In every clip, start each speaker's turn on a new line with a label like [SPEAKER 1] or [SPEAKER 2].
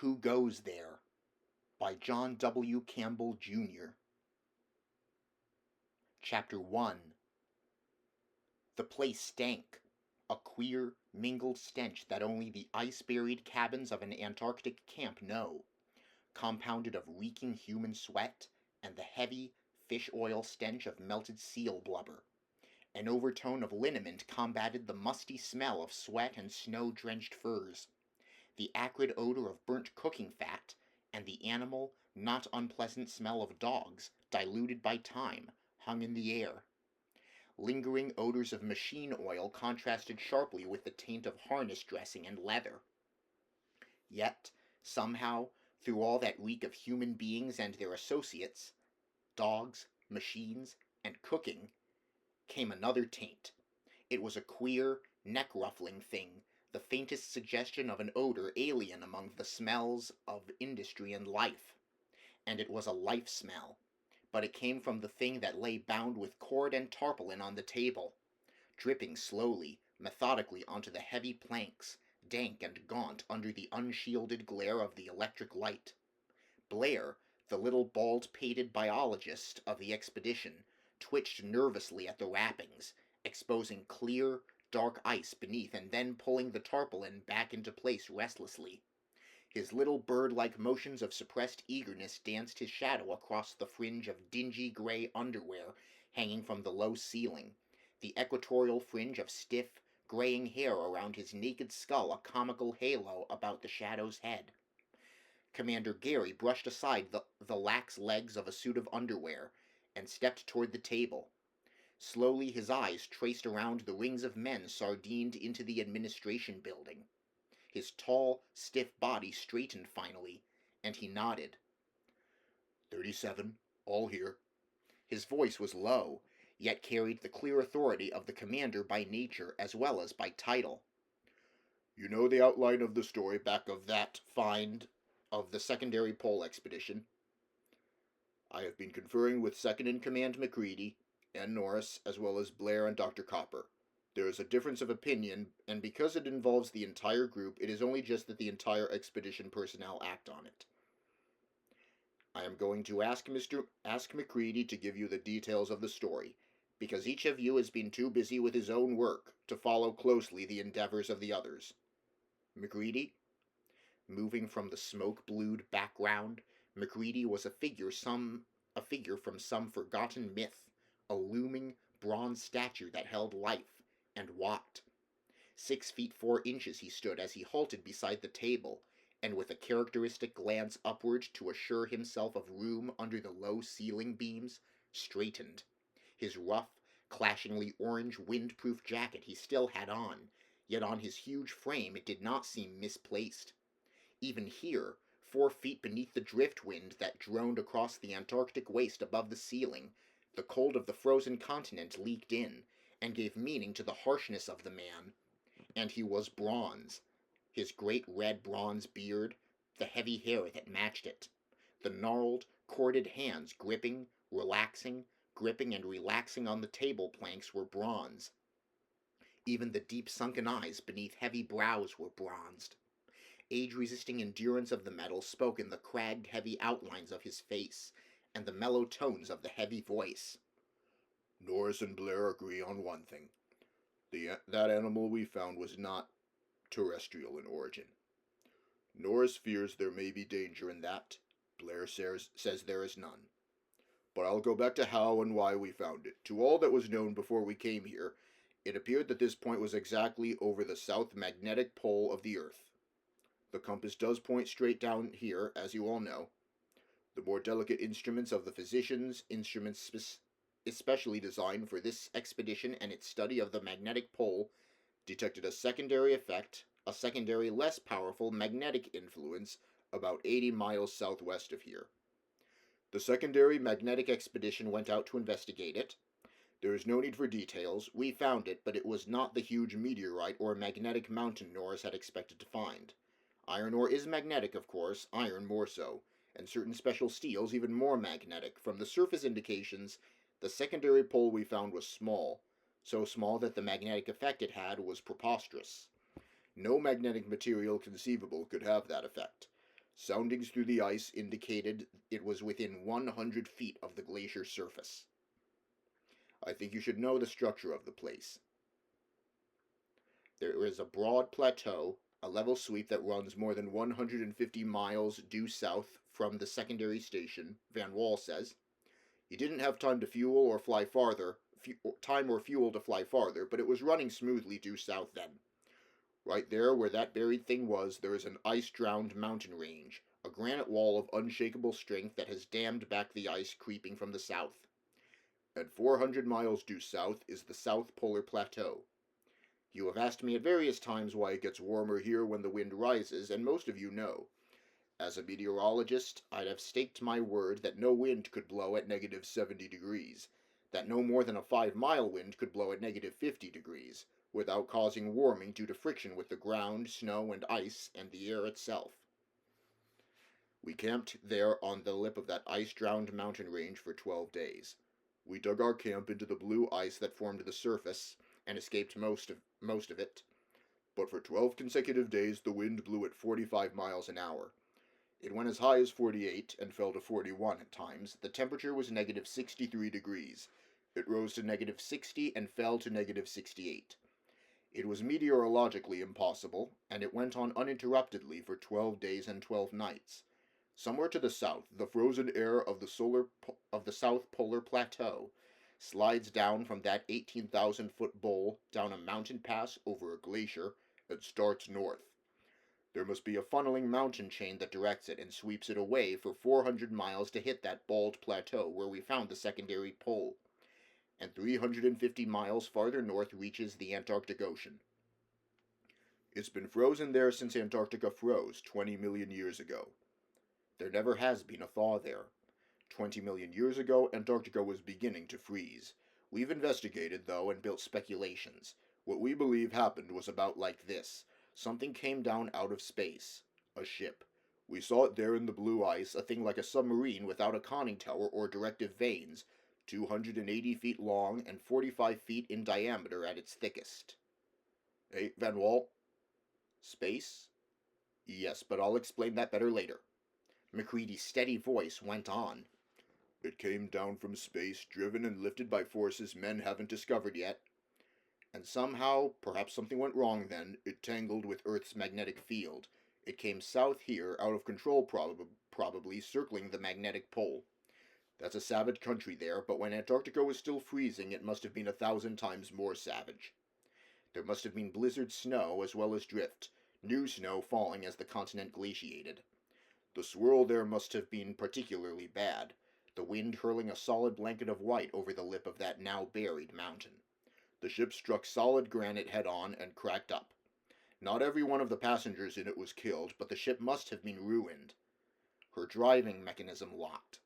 [SPEAKER 1] Who Goes There? By John W. Campbell, Jr. Chapter 1. The place stank, a queer, mingled stench that only the ice-buried cabins of an Antarctic camp know, compounded of reeking human sweat and the heavy, fish oil stench of melted seal blubber. An overtone of liniment combated the musty smell of sweat and snow-drenched furs. The acrid odor of burnt cooking fat, and the animal, not unpleasant smell of dogs, diluted by time, hung in the air. Lingering odors of machine oil contrasted sharply with the taint of harness dressing and leather. Yet, somehow, through all that reek of human beings and their associates, dogs, machines, and cooking, came another taint. It was a queer, neck-ruffling thing, the faintest suggestion of an odor alien among the smells of industry and life. And it was a life smell, but it came from the thing that lay bound with cord and tarpaulin on the table, dripping slowly, methodically onto the heavy planks, dank and gaunt under the unshielded glare of the electric light. Blair, the little bald-pated biologist of the expedition, twitched nervously at the wrappings, exposing clear, dark ice beneath and then pulling the tarpaulin back into place restlessly. His little bird-like motions of suppressed eagerness danced his shadow across the fringe of dingy gray underwear hanging from the low ceiling, the equatorial fringe of stiff, graying hair around his naked skull a comical halo about the shadow's head. Commander Gary brushed aside the lax legs of a suit of underwear and stepped toward the table. Slowly his eyes traced around the rings of men sardined into the administration building. His tall, stiff body straightened finally, and he nodded. 37, all here. His voice was low, yet carried the clear authority of the commander by nature as well as by title. You know the outline of the story back of that find of the secondary pole expedition. I have been conferring with second-in-command McCready and Norris, as well as Blair and Dr. Copper. There is a difference of opinion, and because it involves the entire group, it is only just that the entire expedition personnel act on it. I am going to ask McCready to give you the details of the story, because each of you has been too busy with his own work to follow closely the endeavors of the others. McCready? Moving from the smoke-blued background, McCready was a figure from some forgotten myth, a looming bronze statue that held life and walked. 6 feet 4 inches he stood as he halted beside the table, and with a characteristic glance upward to assure himself of room under the low ceiling beams, straightened. His rough, clashingly orange wind-proof jacket he still had on, yet on his huge frame it did not seem misplaced. Even here, 4 feet beneath the driftwind that droned across the Antarctic waste above the ceiling, the cold of the frozen continent leaked in, and gave meaning to the harshness of the man. And he was bronze. His great red bronze beard, the heavy hair that matched it, the gnarled, corded hands gripping, and relaxing on the table planks were bronze. Even the deep sunken eyes beneath heavy brows were bronzed. Age-resisting endurance of the metal spoke in the cragged, heavy outlines of his face, and the mellow tones of the heavy voice. Norris and Blair agree on one thing. That animal we found was not terrestrial in origin. Norris fears there may be danger in that. Blair says there is none. But I'll go back to how and why we found it. To all that was known before we came here, it appeared that this point was exactly over the south magnetic pole of the Earth. The compass does point straight down here, as you all know. The more delicate instruments of the physicians, instruments especially designed for this expedition and its study of the magnetic pole, detected a secondary effect, a secondary less powerful magnetic influence about 80 miles southwest of here. The secondary magnetic expedition went out to investigate it. There is no need for details. We found it, but it was not the huge meteorite or magnetic mountain Norris had expected to find. Iron ore is magnetic, of course, iron more so, and certain special steels even more magnetic. From the surface indications, the secondary pole we found was small, so small that the magnetic effect it had was preposterous. No magnetic material conceivable could have that effect. Soundings through the ice indicated it was within 100 feet of the glacier surface. I think you should know the structure of the place. There is a broad plateau, a level sweep that runs more than 150 miles due south from the secondary station, Van Wall says. He didn't have time to fuel or fly farther, time or fuel to fly farther, but it was running smoothly due south then. Right there where that buried thing was, there is an ice-drowned mountain range, a granite wall of unshakable strength that has dammed back the ice creeping from the south. And 400 miles due south is the South Polar Plateau. You have asked me at various times why it gets warmer here when the wind rises, and most of you know. As a meteorologist, I'd have staked my word that no wind could blow at negative 70 degrees, that no more than a 5-mile wind could blow at negative 50 degrees, without causing warming due to friction with the ground, snow, and ice, and the air itself. We camped there on the lip of that ice-drowned mountain range for 12 days. We dug our camp into the blue ice that formed the surface, and escaped most of it. But for 12 consecutive days the wind blew at 45 miles an hour. It went as high as 48 and fell to 41 at times. The temperature was negative 63 degrees. It rose to negative 60 and fell to negative 68. It was meteorologically impossible, and it went on uninterruptedly for 12 days and 12 nights. Somewhere to the south, the frozen air of the South Polar Plateau slides down from that 18,000-foot bowl down a mountain pass over a glacier and starts north. There must be a funneling mountain chain that directs it and sweeps it away for 400 miles to hit that bald plateau where we found the secondary pole, and 350 miles farther north reaches the Antarctic Ocean. It's been frozen there since Antarctica froze 20 million years ago. There never has been a thaw there. 20 million years ago, Antarctica was beginning to freeze. We've investigated, though, and built speculations. What we believe happened was about like this. Something came down out of space. A ship. We saw it there in the blue ice, a thing like a submarine without a conning tower or directive vanes, 280 feet long and 45 feet in diameter at its thickest. Hey, Van Wall? Space? Yes, but I'll explain that better later. MacReady's steady voice went on. It came down from space, driven and lifted by forces men haven't discovered yet. And somehow, perhaps something went wrong then, it tangled with Earth's magnetic field. It came south here, out of control probably, circling the magnetic pole. That's a savage country there, but when Antarctica was still freezing, it must have been 1,000 times more savage. There must have been blizzard snow as well as drift, new snow falling as the continent glaciated. The swirl there must have been particularly bad, the wind hurling a solid blanket of white over the lip of that now buried mountain. The ship struck solid granite head-on and cracked up. Not every one of the passengers in it was killed, but the ship must have been ruined. Her driving mechanism locked.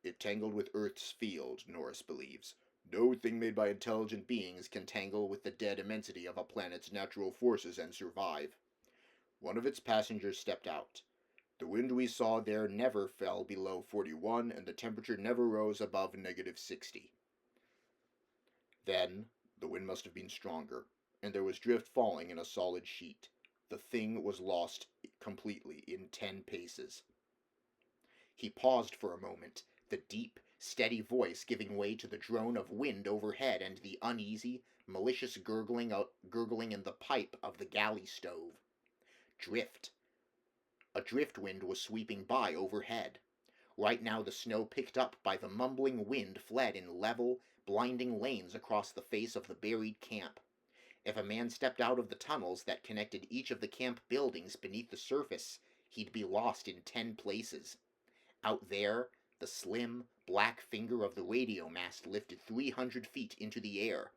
[SPEAKER 1] It tangled with Earth's field, Norris believes. No thing made by intelligent beings can tangle with the dead immensity of a planet's natural forces and survive. One of its passengers stepped out. The wind we saw there never fell below 41, and the temperature never rose above negative 60. Then, the wind must have been stronger, and there was drift falling in a solid sheet. The thing was lost completely in 10 paces. He paused for a moment, the deep, steady voice giving way to the drone of wind overhead and the uneasy, malicious gurgling in the pipe of the galley stove. Drift. A drift wind was sweeping by overhead. Right now the snow picked up by the mumbling wind fled in level, blinding lanes across the face of the buried camp. If a man stepped out of the tunnels that connected each of the camp buildings beneath the surface, he'd be lost in 10 places. Out there, the slim, black finger of the radio mast lifted 300 feet into the air,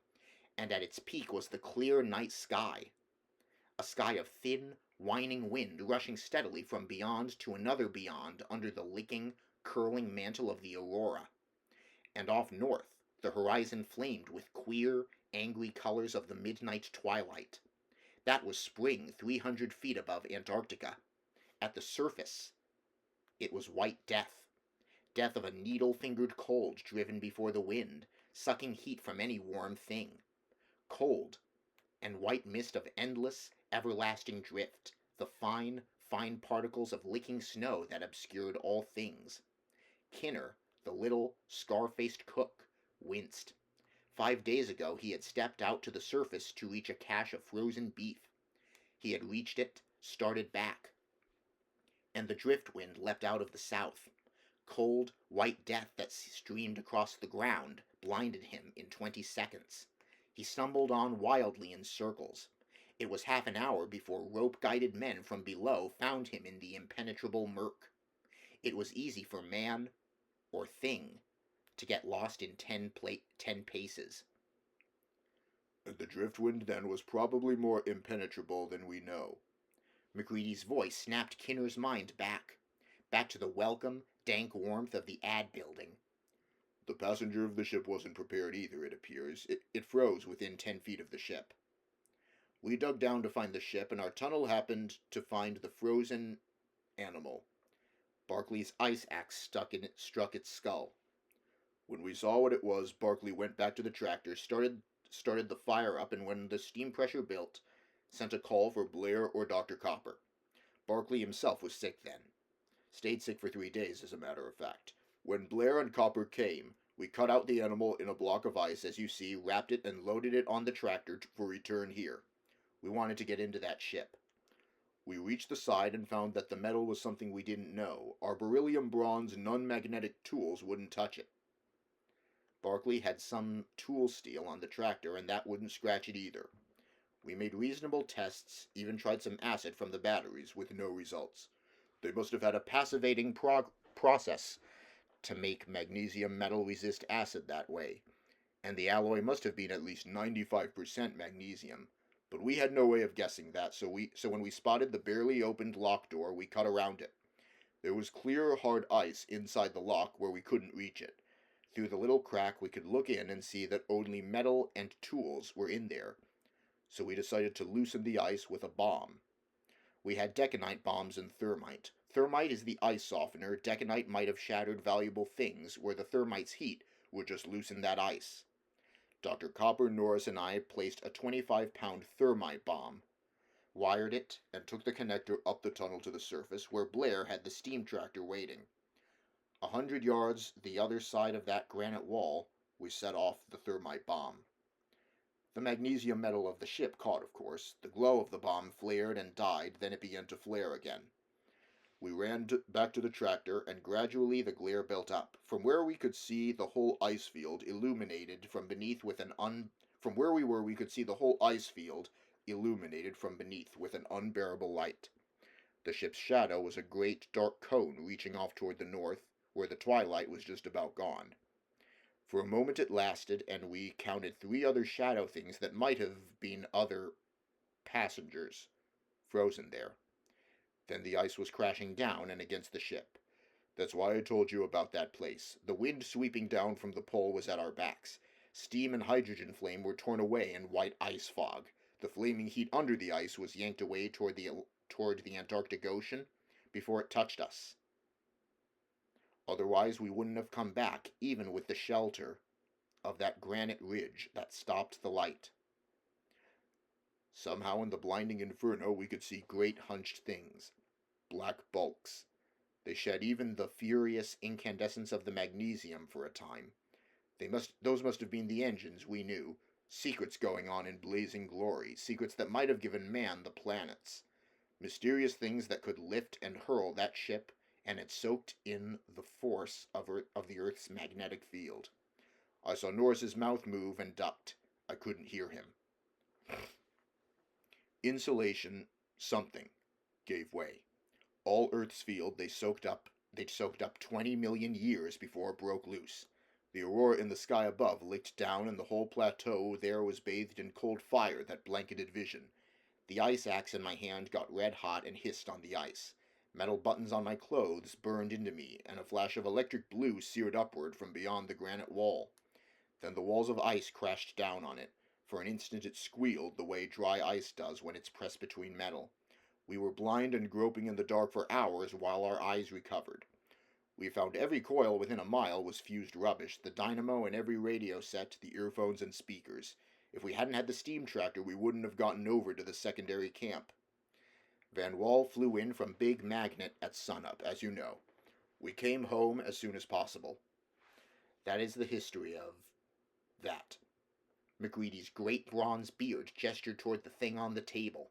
[SPEAKER 1] and at its peak was the clear night sky. A sky of thin, whining wind rushing steadily from beyond to another beyond under the licking, curling mantle of the aurora. And off north, the horizon flamed with queer, angry colors of the midnight twilight. That was spring 300 feet above Antarctica. At the surface, it was white death. Death of a needle-fingered cold driven before the wind, sucking heat from any warm thing. Cold, and white mist of endless, everlasting drift, the fine, fine particles of licking snow that obscured all things. Kinner, the little, scar-faced cook, winced. 5 days ago he had stepped out to the surface to reach a cache of frozen beef. He had reached it, started back, and the driftwind leapt out of the south. Cold, white death that streamed across the ground blinded him in 20 seconds. He stumbled on wildly in circles. It was half an hour before rope-guided men from below found him in the impenetrable murk. It was easy for man, or thing, to get lost in 10 paces.
[SPEAKER 2] And the driftwind then was probably more impenetrable than we know.
[SPEAKER 1] McCready's voice snapped Kinner's mind back to the welcome, dank warmth of the ad building.
[SPEAKER 2] The passenger of the ship wasn't prepared either, it appears. It froze within 10 feet of the ship. We dug down to find the ship, and our tunnel happened to find the frozen animal.
[SPEAKER 1] Barkley's ice axe struck its skull.
[SPEAKER 2] When we saw what it was, Barkley went back to the tractor, started the fire up, and when the steam pressure built, sent a call for Blair or Dr. Copper.
[SPEAKER 1] Barkley himself was sick then.
[SPEAKER 2] Stayed sick for 3 days, as a matter of fact. When Blair and Copper came, we cut out the animal in a block of ice, as you see, wrapped it and loaded it on the tractor for return here.
[SPEAKER 1] We wanted to get into that ship.
[SPEAKER 2] We reached the side and found that the metal was something we didn't know. Our beryllium bronze non-magnetic tools wouldn't touch it.
[SPEAKER 1] Barkley had some tool steel on the tractor, and that wouldn't scratch it either. We made reasonable tests, even tried some acid from the batteries, with no results.
[SPEAKER 2] They must have had a passivating process to make magnesium metal resist acid that way, and the alloy must have been at least 95% magnesium. But we had no way of guessing that, so when we spotted the barely opened lock door, we cut around it. There was clear, hard ice inside the lock where we couldn't reach it. Through the little crack, we could look in and see that only metal and tools were in there, so we decided to loosen the ice with a bomb. We had deconite bombs and thermite. Thermite is the ice softener. Deconite might have shattered valuable things, where the thermite's heat would just loosen that ice. Dr. Copper, Norris, and I placed a 25-pound thermite bomb, wired it, and took the connector up the tunnel to the surface, where Blair had the steam tractor waiting. 100 yards the other side of that granite wall, we set off the thermite bomb. The magnesium metal of the ship caught, of course. The glow of the bomb flared and died, then it began to flare again. We ran back to the tractor, and gradually the glare built up. From where we could see the whole ice field illuminated from beneath with From where we were, we could see the whole ice field illuminated from beneath with an unbearable light. The ship's shadow was a great dark cone reaching off toward the north, where the twilight was just about gone. For a moment it lasted, and we counted 3 other shadow things that might have been other passengers frozen there. Then the ice was crashing down and against the ship. That's why I told you about that place. The wind sweeping down from the pole was at our backs. Steam and hydrogen flame were torn away in white ice fog. The flaming heat under the ice was yanked away toward the Antarctic Ocean before it touched us. Otherwise, we wouldn't have come back, even with the shelter of that granite ridge that stopped the light. Somehow in the blinding inferno we could see great hunched things, black bulks. They shed even the furious incandescence of the magnesium for a time. Those must have been the engines, we knew, secrets going on in blazing glory, secrets that might have given man the planets, mysterious things that could lift and hurl that ship, and it soaked in the force of the Earth's magnetic field. I saw Norris's mouth move and ducked. I couldn't hear him. Insulation something gave way. All Earth's field they'd soaked up 20 million years before it broke loose. The aurora in the sky above licked down, and the whole plateau there was bathed in cold fire that blanketed vision. The ice axe in my hand got red hot and hissed on the ice. Metal buttons on my clothes burned into me, and a flash of electric blue seared upward from beyond the granite wall. Then the walls of ice crashed down on it. For an instant it squealed the way dry ice does when it's pressed between metal. We were blind and groping in the dark for hours while our eyes recovered. We found every coil within a mile was fused rubbish, the dynamo and every radio set, the earphones and speakers. If we hadn't had the steam tractor, we wouldn't have gotten over to the secondary camp. Van Wall flew in from Big Magnet at sunup, as you know. We came home as soon as possible. That is the history of that. McGreedy's great bronze beard gestured toward the thing on the table.